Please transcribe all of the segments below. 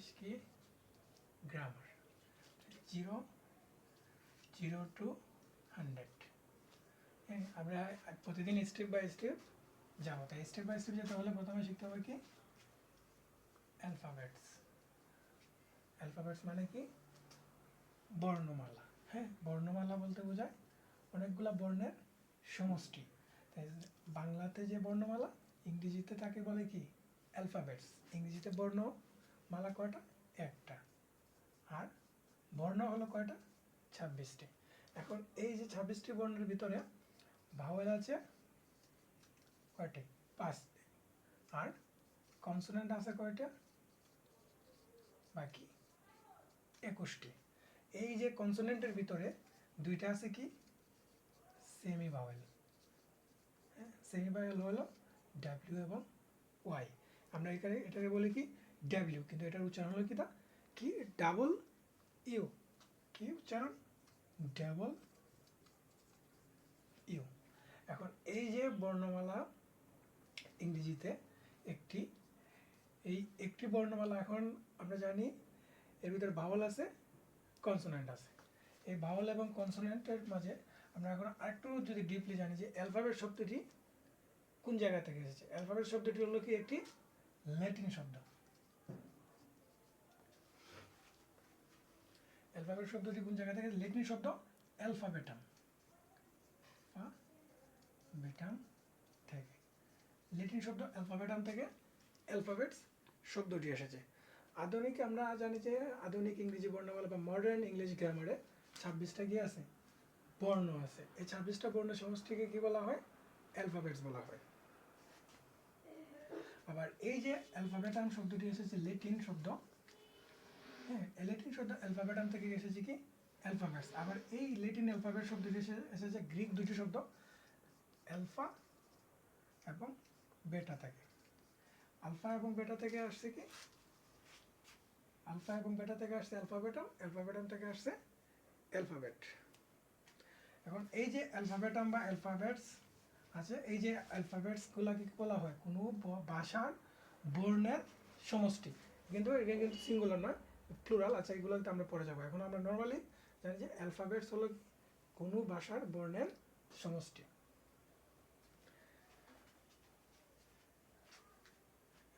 English কি grammar 0 0 to 100 আমরা প্রতিদিন স্টেপ বাই স্টেপ যাবো। তাই স্টেপ বাই স্টেপ যেতে হলে প্রথমে শিখতে হবে কি অ্যালফাবেটস। অ্যালফাবেটস মানে কি বর্ণমালা। হ্যাঁ, বর্ণমালা বলতে বোঝায় অনেকগুলা বর্ণের সমষ্টি। তাই বাংলাতে যে বর্ণমালা, ইংরেজিতে তাকে বলে কি অ্যালফাবেটস। ইংরেজিতে বর্ণমালা কয়টা? একটা। আর বর্ণ হলো কয়টা? 26টি। এখন এই যে 26টি বর্ণের ভিতরে ভাওয়েল আছে কয়টি? 5টি। আর কনসোনেন্ট আছে কয়টা? বাকি 21টি। এই যে কনসোনেন্টের ভিতরে দুইটা আছে কি সেমি ভাওয়েল। হ্যাঁ, সেমি ভাওয়েল হলো ডাব্লিউ এবং ওয়াই। আমরা এখানে এটাকে বলি কি ডাব্লিউ, কিন্তু এটার উচ্চারণ হলো কি কি ডাবল ইউ। কি উচ্চারণ? Double you. এখন এই যে বর্ণমালা ইংরেজিতে একটি বর্ণমালা, এখন আমরা জানি এর ভিতরে ভাওয়াল আছে, কনসোনেন্ট আছে। এই ভাওয়াল এবং কনসোনেন্টের মাঝে আমরা এখন আরেকটু যদি ডিপলি জানি যে অ্যালফাবেট শব্দটি কোন জায়গা থেকে এসেছে। অ্যালফাবেট শব্দটি হলো কি একটি ল্যাটিন শব্দ। অ্যালফাবেট শব্দটি কোন জায়গা থেকে? ল্যাটিন শব্দ অ্যালফাবেটাম। বেটাম থেকে, ল্যাটিন শব্দ অ্যালফাবেটাম থেকে অ্যালফাবেটস শব্দটি এসেছে। আধুনিক আমরা জানি যে আধুনিক ইংরেজি বর্ণমালা বা মডার্ন ইংলিশ গ্রামারে 26টা কি আছে? বর্ণ আছে। এই 26টা বর্ণের সমষ্টিকে কি বলা হয়? অ্যালফাবেটস বলা হয়। আবার এই যে অ্যালফাবেটাম শব্দটি এসেছে ল্যাটিন শব্দ। হ্যাঁ, ল্যাটিন শব্দ অ্যালফাবেটাম থেকে এসেছে কি অ্যালফাবেটস। আবার এই ল্যাটিন অ্যালফাবেট শব্দটি এসেছে গ্রিক দুটি শব্দ অ্যালফা এবং বেটা থেকে। আলফা এবং বেটা থেকে আসছে কি আলফা এবং বেটা থেকে আসছে অ্যালফাবেটাম, অ্যালফাবেটাম থেকে আসছে অ্যালফাবেট। এখন এই যে অ্যালফাবেটাম বা অ্যালফাবেটস আছে, এই যে অ্যালফাবেটসগুলোকে বলা হয় কোনো ভাষার বর্ণের সমষ্টি। কিন্তু এটা কিন্তু সিঙ্গুলার নয়, প্লুরাল। আচ্ছা, এগুলোতে আমরা পড়ে যাবো। এখন আমরা নর্মালি জানি যে অ্যালফাবেটস হলো কোনো ভাষার বর্ণের সমষ্টি।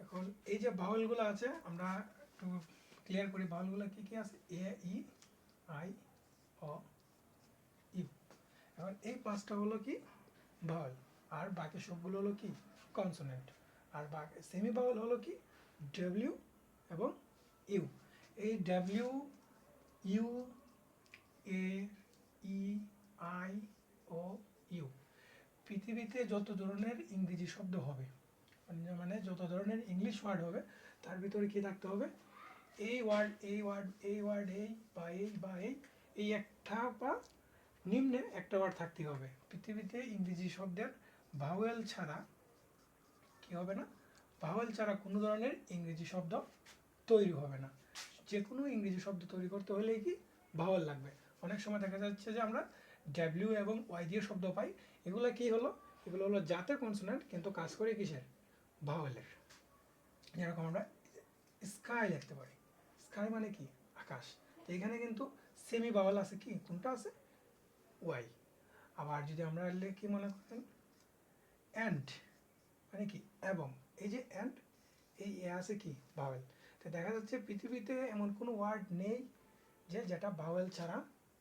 এখন এই যে ভাওয়েলগুলো আছে আমরা একটু ক্লিয়ার করি। ভাওয়েলগুলো কি কি আছে? এ, ই, আই, ও, ইউ। এখন এই 5টা হলো কি ভাওয়েল, আর বাকি সবগুলো হলো কি কনসোনেন্ট। আর বাকি সেমি ভাওয়েল হলো কি ডাব্লিউ এবং ইউ। এই W, U, A, E, I, O, U পৃথিবীতে যত ধরনের ইংরেজি শব্দ হবে, মানে যত ধরনের ইংলিশ ওয়ার্ড হবে, তার ভিতরে কি থাকতে হবে? এই ওয়ার্ড, এই ওয়ার্ড, এই ওয়ার্ড, এই বা এই বা এই একটা বা নিম্নে একটা ওয়ার্ড থাকতে হবে। পৃথিবীতে ইংরেজি শব্দের ভাওয়েল ছাড়া কি হবে না? ভাওয়েল ছাড়া কোনো ধরনের ইংরেজি শব্দ তৈরি হবে না। যে কোনো ইংরেজি শব্দ তৈরি করতে হলে কি ভাওয়েল লাগবে। অনেক সময় দেখা যাচ্ছে যে আমরা ডাব্লিউ এবং ওয়াই দিয়ে শব্দ পাই। এগুলো কি হলো? এগুলো হলো জাতের কনসোনেন্ট, কিন্তু কাজ করে কিসের? ভাওয়েলের। যেরকম আমরা স্কাই লিখতে পারি। স্কাই মানে কি আকাশ। তো এখানে কিন্তু সেমি ভাওয়েল আছে কি কোনটা আছে? ওয়াই। আবার যদি আমরা লিখি মনে করেন অ্যান্ড মানে কি এবং, এই যে অ্যান্ড, এই এ আছে কি ভাওয়েল। তো দেখা যাচ্ছে পৃথিবীতে এমন কোনো ওয়ার্ড নেই যেটা ভাওয়েল ছাড়া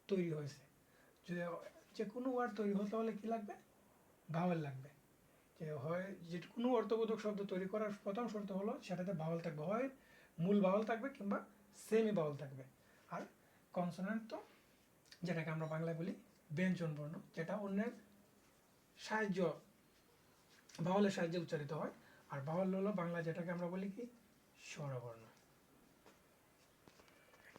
তৈরি হয়েছে। যদি যে কোনো ওয়ার্ড তৈরি হতে হলে কি লাগবে? ভাওয়েল লাগবে। যে হয় যে কোনো অর্থবোধক শব্দ তৈরি করার প্রথম শর্ত হলো সেটাতে ভাওয়েল থাকবে, হয় মূল ভাওয়েল থাকবে কিংবা সেমি ভাওয়েল থাকবে। আর কনসোনেন্ট তো যেটাকে আমরা বাংলায় বলি ব্যঞ্জন বর্ণ, যেটা অন্যের সাহায্য, ভাওয়েলের সাহায্যে উচ্চারিত হয়। আর ভাওয়েল হলো বাংলা যেটাকে আমরা বলি কি স্বরবর্ণ।